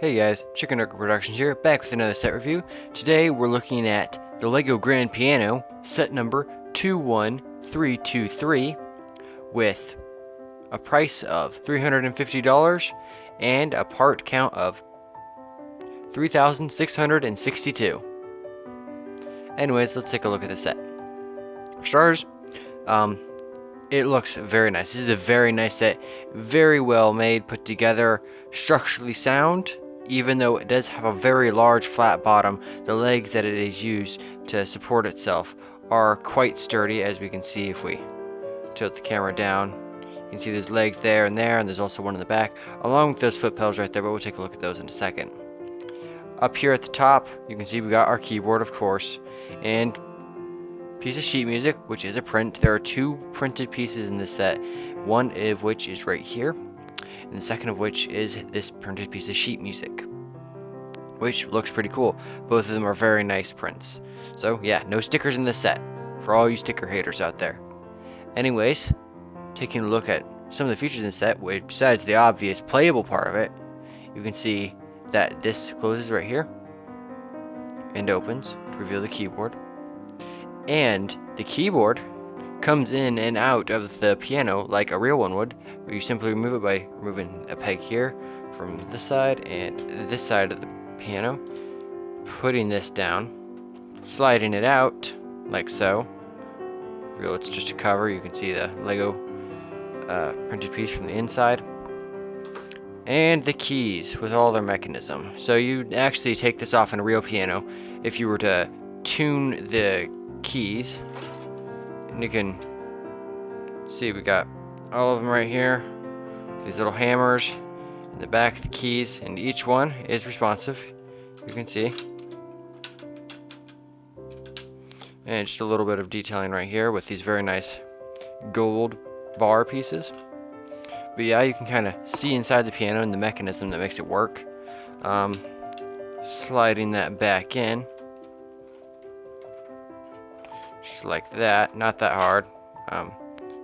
Hey guys, Chicken Nugget Productions here, back with another set review. Today we're looking at the LEGO Grand Piano, set number 21323, with a price of $350 and a part count of 3,662. Anyways, let's take a look at the set. For starters, it looks very nice. This is a very nice set, very well made, put together, structurally sound. Even though it does have a very large flat bottom, the legs that it is used to support itself are quite sturdy, as we can see if we tilt the camera down. You can see there's legs there, and there's also one in the back, along with those foot pedals right there, but we'll take a look at those in a second. Up here at the top, you can see we got our keyboard, of course, and piece of sheet music, which is a print. There are two printed pieces in this set, one of which is right here, and the second of which is this printed piece of sheet music, which looks pretty cool. Both of them are very nice prints. So yeah, no stickers in this set, for all you sticker haters out there. Anyways, taking a look at some of the features in the set, which besides the obvious playable part of it, you can see that this closes right here and opens to reveal the keyboard. And the keyboard comes in and out of the piano like a real one would, where you simply remove it by removing a peg here from this side and this side of the piano, putting this down, sliding it out like so. Real, it's just a cover. You can see the Lego printed piece from the inside, and the keys with all their mechanism. So you actually take this off in a real piano if you were to tune the keys, and you can see we got all of them right here, these little hammers in the back of the keys, and each one is responsive, you can see. And just a little bit of detailing right here with these very nice gold bar pieces. But yeah, you can kind of see inside the piano and the mechanism that makes it work. Sliding that back in just like that, not that hard.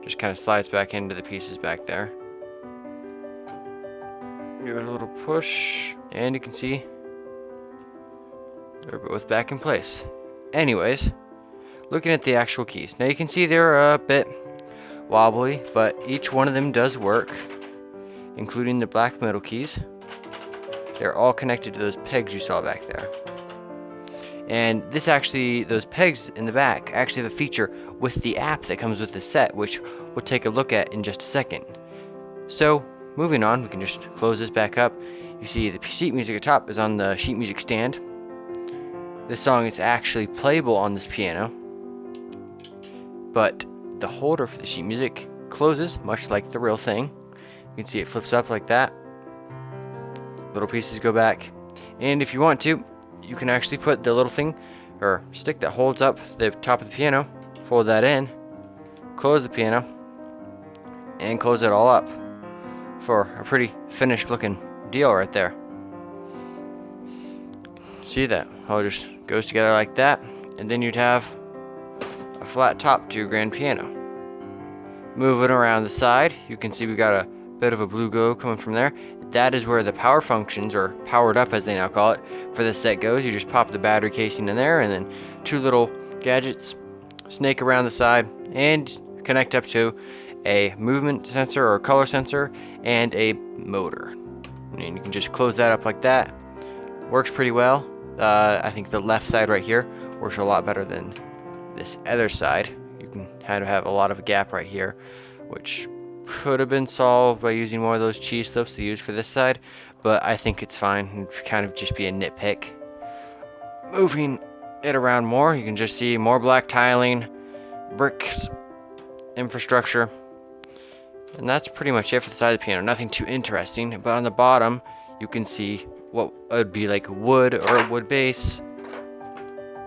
Just kind of slides back into the pieces back there. Give it a little push, and you can see they're both back in place. Anyways, looking at the actual keys. Now you can see they're a bit wobbly, but each one of them does work, including the black middle keys. They're all connected to those pegs you saw back there. And this actually, those pegs in the back actually have a feature with the app that comes with the set, which we'll take a look at in just a second. So, moving on, we can just close this back up. You see the sheet music at the top is on the sheet music stand. This song is actually playable on this piano, but the holder for the sheet music closes much like the real thing. You can see it flips up like that. Little pieces go back, and if you want to, you can actually put the little thing or stick that holds up the top of the piano, fold that in, close the piano, and close it all up for a pretty finished looking deal right there. See that? All just goes together like that, and then you'd have a flat top to your grand piano. Moving around the side, you can see we got a bit of a blue glow coming from there. That is where the power functions, or powered up as they now call it, for this set goes. You just pop the battery casing in there, and then two little gadgets snake around the side and connect up to a movement sensor or color sensor and a motor. And you can just close that up like that. Works pretty well. I think the left side right here works a lot better than this other side. You can kind of have a lot of a gap right here, which could have been solved by using more of those cheese slips to use for this side, but I think it's fine. It'd kind of just be a nitpick. Moving it around more, you can just see more black tiling, bricks, infrastructure, and that's pretty much it for the side of the piano. Nothing too interesting, but on the bottom you can see what would be like wood or a wood base,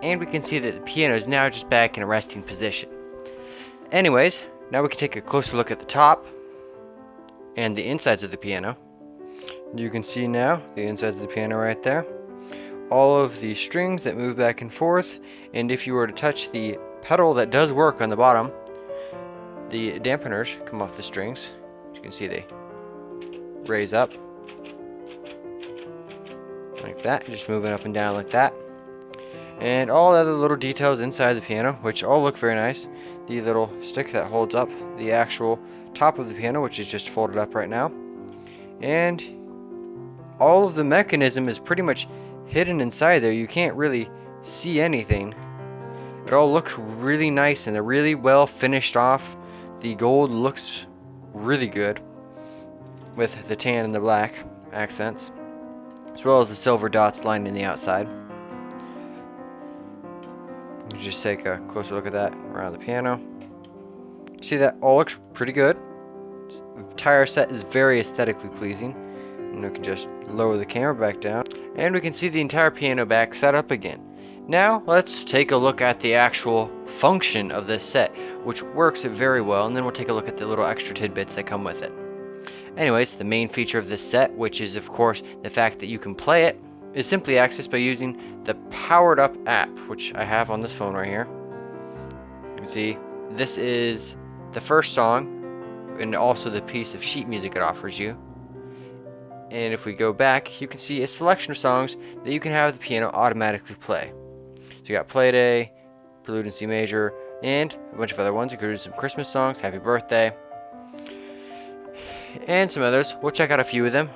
and we can see that the piano is now just back in a resting position. Anyways, now we can take a closer look at the top and the insides of the piano. You can see now the insides of the piano right there. All of the strings that move back and forth, and if you were to touch the pedal that does work on the bottom, the dampeners come off the strings. As you can see, they raise up. like that, just moving up and down like that. And all the other little details inside the piano, which all look very nice. The little stick that holds up the actual top of the piano, which is just folded up right now. And all of the mechanism is pretty much hidden inside there. You can't really see anything. It all looks really nice and they're really well finished off. The gold looks really good with the tan and the black accents, as well as the silver dots lining the outside. You just take a closer look at that around the piano. See, that all looks pretty good. The entire set is very aesthetically pleasing. And we can just lower the camera back down, and we can see the entire piano back set up again. Now let's take a look at the actual function of this set, which works very well, and then we'll take a look at the little extra tidbits that come with it. Anyways, the main feature of this set, which is of course the fact that you can play it, is simply accessed by using the Powered Up app, which I have on this phone right here. You can see this is the first song and also the piece of sheet music it offers you. And if we go back, you can see a selection of songs that you can have the piano automatically play. So you got Playday, Prelude in C major, and a bunch of other ones, including some Christmas songs, Happy Birthday, and some others. We'll check out a few of them.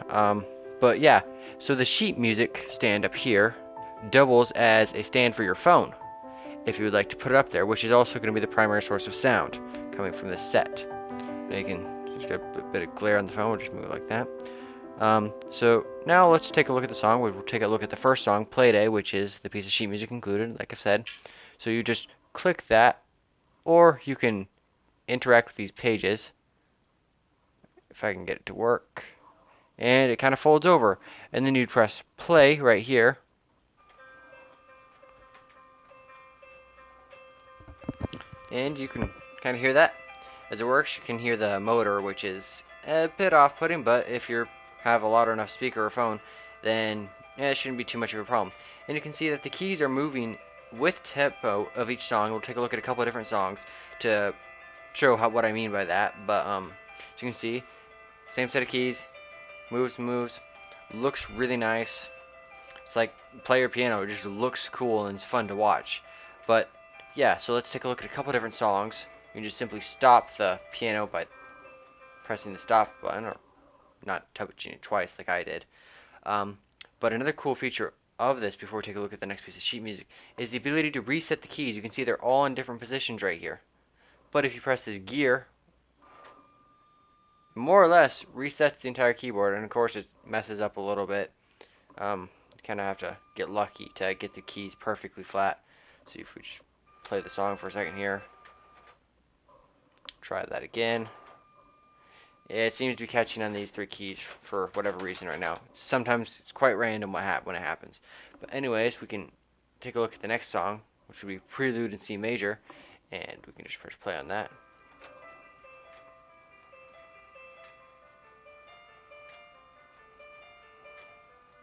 But yeah, so the sheet music stand up here doubles as a stand for your phone, if you would like to put it up there, which is also going to be the primary source of sound coming from this set. Now you can just get a bit of glare on the phone, we'll just move it like that. So now let's take a look at the song. We'll take a look at the first song, Playday, which is the piece of sheet music included, like I've said. So you just click that, or you can interact with these pages, if I can get it to work. And it kind of folds over. And then you'd press play right here. And you can kind of hear that. As it works, you can hear the motor, which is a bit off-putting, but if you have a loud enough speaker or phone, then it shouldn't be too much of a problem. And you can see that the keys are moving with tempo of each song. We'll take a look at a couple of different songs to show what I mean by that. But as you can see, same set of keys, moves, looks really nice. It's like play your piano. It just looks cool and it's fun to watch. But yeah, so let's take a look at a couple of different songs. You can just simply stop the piano by pressing the stop button, or not touching it twice like I did. But another cool feature of this, before we take a look at the next piece of sheet music, is the ability to reset the keys. You can see they're all in different positions right here. But if you press this gear, more or less resets the entire keyboard, and of course it messes up a little bit. You kind of have to get lucky to get the keys perfectly flat. See if we just play the song for a second here. Try that again. It seems to be catching on these three keys for whatever reason right now. Sometimes it's quite random when it happens. But anyways, we can take a look at the next song, which would be Prelude in C major, and we can just press play on that.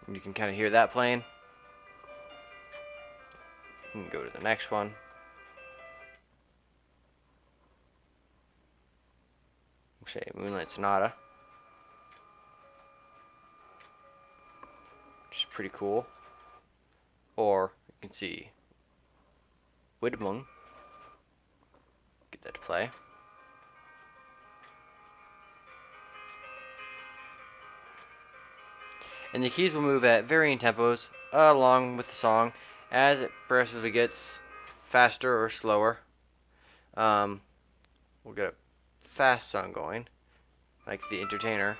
And you can kind of hear that playing. You can go to the next one. Say Moonlight Sonata, which is pretty cool. Or you can see Widmung. Get that to play. And the keys will move at varying tempos along with the song as it progressively gets faster or slower. We'll get a fast song going, like The Entertainer,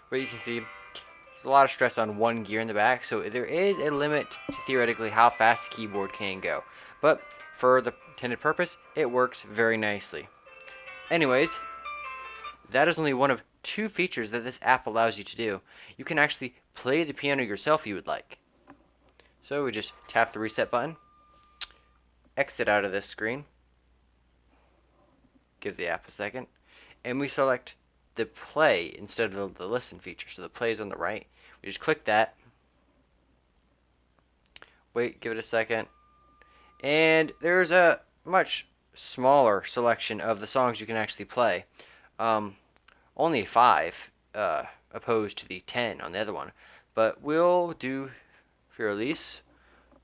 but you can see there's a lot of stress on one gear in the back, so there is a limit to theoretically how fast the keyboard can go, but for the intended purpose it works very nicely. Anyways, that is only one of two features that this app allows you to do. You can actually play the piano yourself if you would like. So we just tap the reset button, exit out of this screen, give the app a second, and we select the play instead of the listen feature. So the play is on the right. We just click that, wait, give it a second, and there's a much smaller selection of the songs you can actually play. Only 5 opposed to the 10 on the other one. But we'll do Fear Release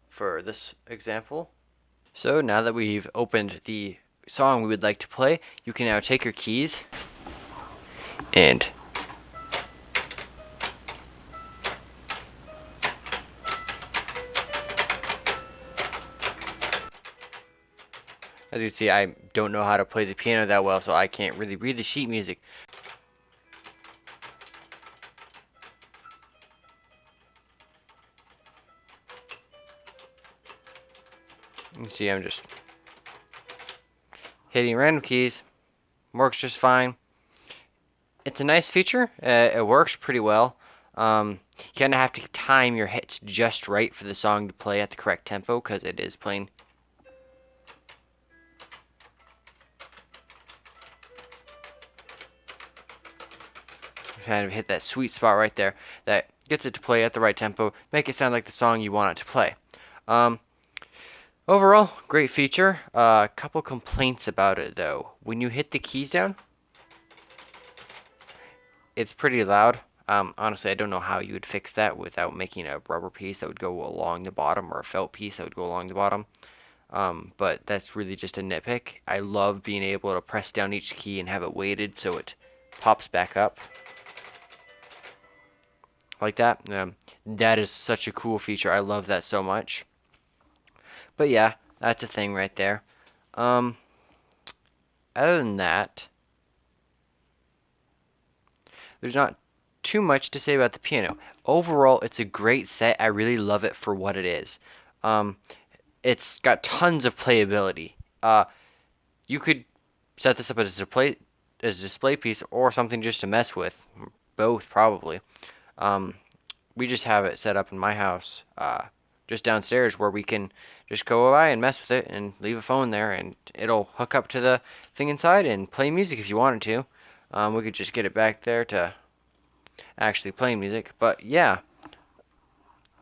for this example. So now that we've opened the song we would like to play, you can now take your keys and as you see, I don't know how to play the piano that well, so I can't really read the sheet music. You can see I'm just hitting random keys. Works just fine. It's a nice feature. It works pretty well. You kind of have to time your hits just right for the song to play at the correct tempo, because it is playing. Kind of hit that sweet spot right there that gets it to play at the right tempo, make it sound like the song you want it to play. Overall, great feature. A couple complaints about it though. When you hit the keys down, it's pretty loud. Honestly, I don't know how you would fix that without making a rubber piece that would go along the bottom, or a felt piece that would go along the bottom. But that's really just a nitpick. I love being able to press down each key and have it weighted so it pops back up like that. That is such a cool feature. I love that so much. But yeah, that's a thing right there. Other than that, there's not too much to say about the piano. Overall, it's a great set. I really love it for what it is. It's got tons of playability. You could set this up as a display piece or something just to mess with. Both, probably. We just have it set up in my house, just downstairs, where we can just go by and mess with it and leave a phone there, and it'll hook up to the thing inside and play music if you wanted to. We could just get it back there to actually play music. But yeah,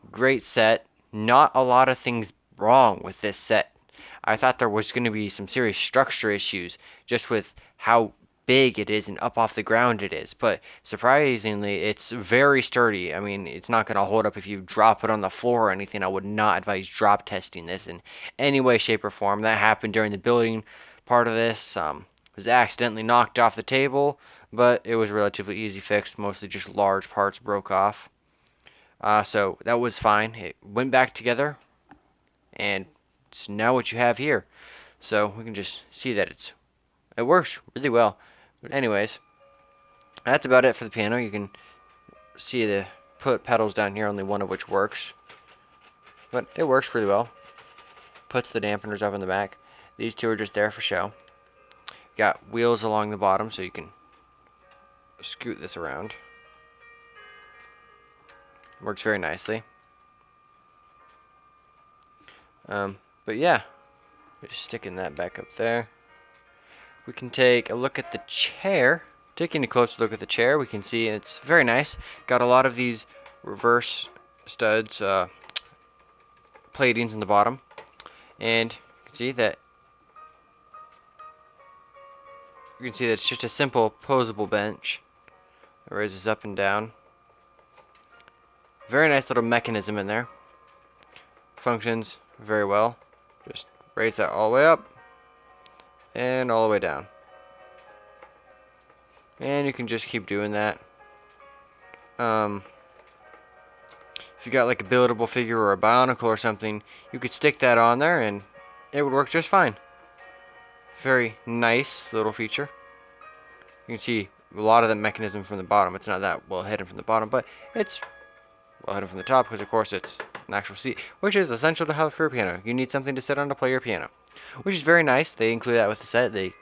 great set. Not a lot of things wrong with this set. I thought there was going to be some serious structure issues just with how big it is and up off the ground it is, but surprisingly it's very sturdy. I mean, it's not going to hold up if you drop it on the floor or anything. I would not advise drop testing this in any way, shape, or form. That happened during the building part of this. Was accidentally knocked off the table, but it was relatively easy fixed. Mostly just large parts broke off. So that was fine. It went back together, and it's now what you have here. So we can just see that it works really well. But anyways, that's about it for the piano. You can see the pedals down here, only one of which works. But it works really well. Puts the dampeners up in the back. These two are just there for show. Got wheels along the bottom, so you can scoot this around. Works very nicely. But yeah, just sticking that back up there. We can take a look at the chair. Taking a closer look at the chair, we can see it's very nice. Got a lot of these reverse studs, platings in the bottom. And you can see that it's just a simple posable bench. It raises up and down. Very nice little mechanism in there. Functions very well. Just raise that all the way up and all the way down. And you can just keep doing that. If you got like a buildable figure or a bionicle or something, you could stick that on there and it would work just fine. Very nice little feature. You can see a lot of the mechanism from the bottom. It's not that well hidden from the bottom, but it's well hidden from the top because of course it's an actual seat, which is essential to have for a piano. You need something to sit on to play your piano, which is very nice. They include that with the set. They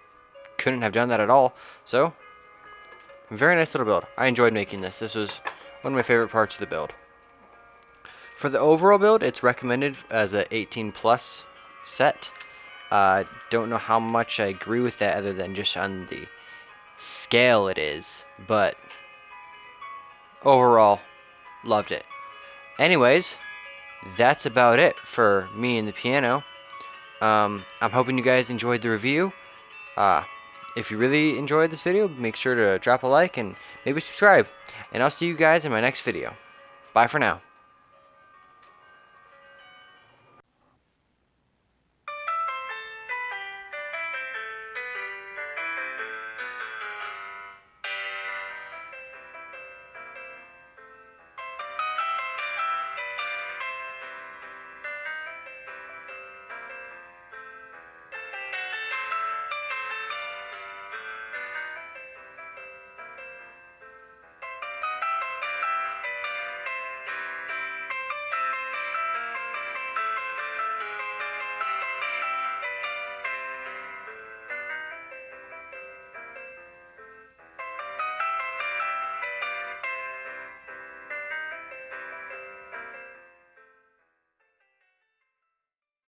couldn't have done that at all. So, very nice little build. I enjoyed making this. This was one of my favorite parts of the build. For the overall build, it's recommended as a 18 plus set. Don't know how much I agree with that other than just on the scale it is, but overall, loved it. Anyways, that's about it for me and the piano. I'm hoping you guys enjoyed the review. If if you really enjoyed this video, make sure to drop a like and maybe subscribe. And I'll see you guys in my next video. Bye for now.